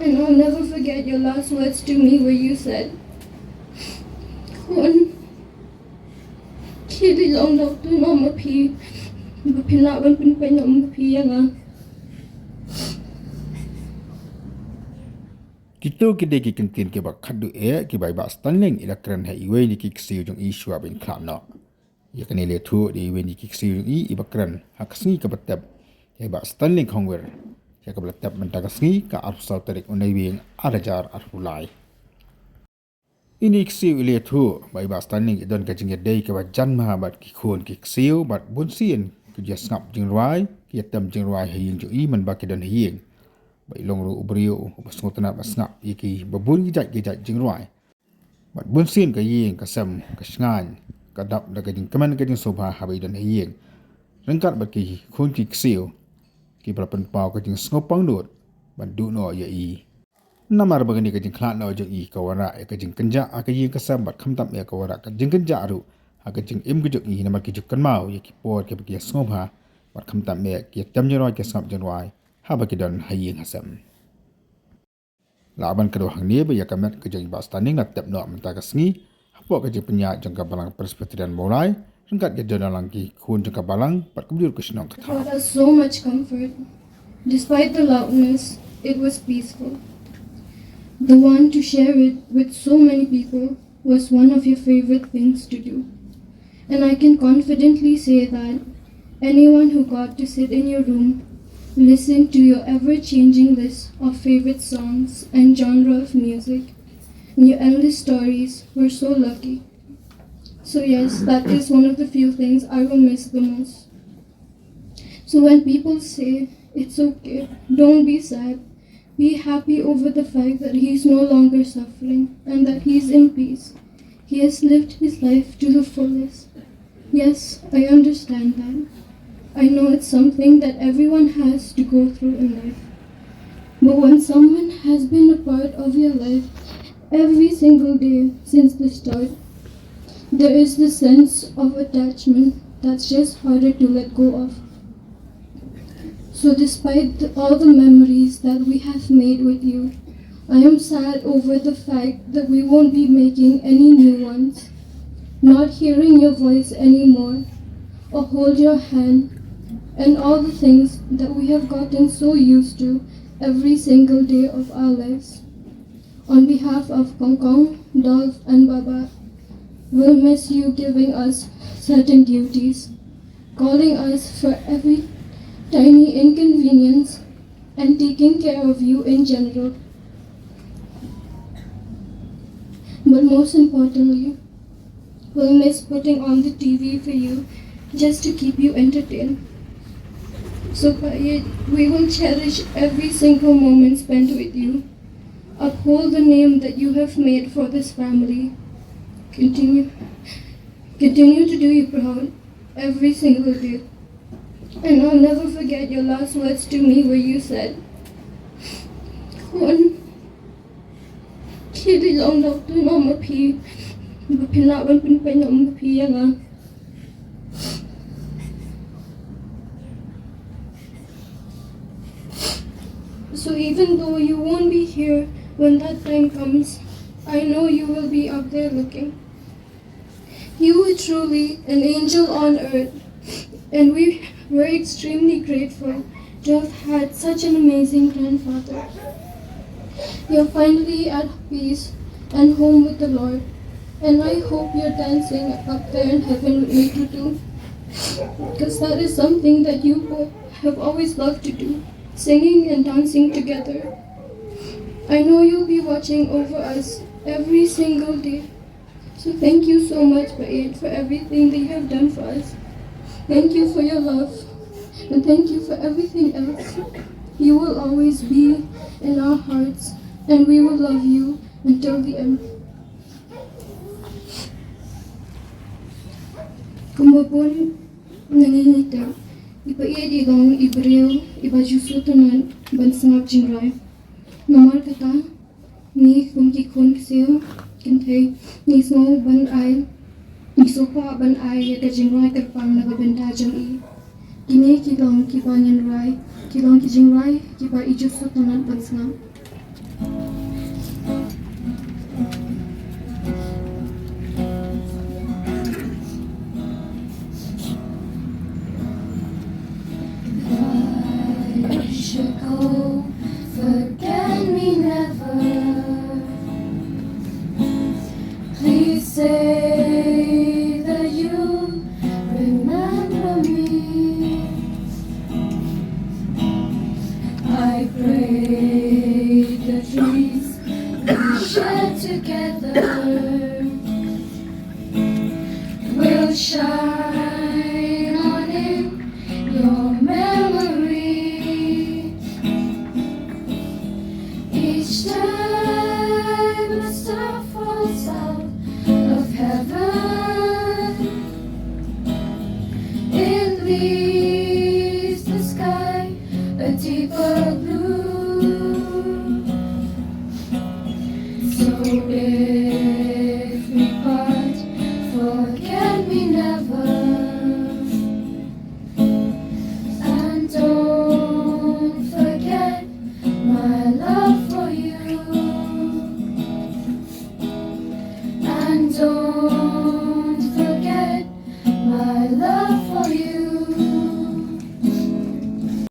And I'll never forget your last words to me where you said, Khun, khi đi lòng Doktor nó Maphi, Maphi nak ban Pynkoit nó Maphi yang ah. Kita kita kentin ke bak khadu ke bai ba Standling ila kran ha iwe ni ki Ksiew jong i shua bin khlam no. Ya kan ile thu di iwe ni ki Ksiew jong i ibakran ha kasngi ka batab ke ba Standling khongwer. Ya ka batab menta kasngi ka arusal tarik unai wing arajar arhulai. Ini Ksiew ile thu bai ba Standling idon ka jinge dei ke ba janma bat ki Khun ki Ksiew bat bunsien ku jas ngap jing ruai ki tam jing ruai hayin jong i man ba ki don hiyeng. Bai long ru ubrio basngotna basngap iki babun gijat jing ruai bat bunsin ka yeng ka sam ka sngan ka dap da ka jing kaman ka jing sobha habai don yeng Ryngkat bat ki Khun ki Ksiew ki prapan pau ka jing snopang dot ban du no ya i namar bagani ka jing khla no jing i ka wara ka jing kanja ka yeng ka sam bat kham tam ya ka wara ka jing kanja ru ha ka jing im gujok i namar ki jukan mau ya ki por ke ki snopha bat kham tam ya ki tam jing ruai ke snap jing ruai haba kidon haying hasam laban kedua hang ni ba yakamet ke jeng ba Standling na tep no menta kasngi hapo ke penya jangka balang presbyterian mulai Ryngkat ke dalang ki Khun jangka balang pat kubur kusnong It brought us so much comfort. Despite the loudness, it was peaceful. The one to share it with so many people was one of your favorite things to do. And I can confidently say that anyone who got to sit in your room, listen to your ever-changing list of favorite songs and genre of music, and your endless stories were so lucky. So yes, that is one of the few things I will miss the most. So when people say, it's okay, don't be sad, be happy over the fact that he's no longer suffering and that he's in peace. He has lived his life to the fullest. Yes, I understand that. I know it's something that everyone has to go through in life. But when someone has been a part of your life every single day since the start, there is this sense of attachment that's just harder to let go of. So despite all the memories that we have made with you, I am sad over the fact that we won't be making any new ones, not hearing your voice anymore, or hold your hand, and all the things that we have gotten so used to every single day of our lives. On behalf of Kong Kong, Dolph, and Baba, we'll miss you giving us certain duties, calling us for every tiny inconvenience, and taking care of you in general. But most importantly, we'll miss putting on the TV for you just to keep you entertained. So by it, we will cherish every single moment spent with you, uphold the name that you have made for this family, continue to do you proud every single day. And I'll never forget your last words to me where you said, Khun, khi đi lòng Doktor nó Maphi, Maphi nak ban Pynkoit nó Maphi yang ah. So even though you won't be here when that time comes, I know you will be up there looking. You were truly an angel on earth, and we were extremely grateful to have had such an amazing grandfather. You're finally at peace and home with the Lord, and I hope you're dancing up there in heaven with me too, because that is something that you have always loved to do. Singing and dancing together. I know you'll be watching over us every single day. So thank you so much, Bait, for everything that you have done for us. Thank you for your love. And thank you for everything else. You will always be in our hearts, and we will love you until the end. Kumapon nangingitim. Ipaiid ilong Ibril, ibajusutunan, bansangap jingray. Namar kata, ni kumki Khun Ksiew, kintay, ni small ban ay, ni sopa ban ay, yaka jingray karpang nagabenta jang i. Kini kilong kipa nyanray, kilong ki jingray, kipa ijusutunan bansangap. I should go, forget me never. Please say that you remember me. I pray the dreams we shared together will shine on in your memory. Each time a star falls out of heaven, it leaves the sky a deeper blue. So if we part, forget me never, and don't forget my love for you, and don't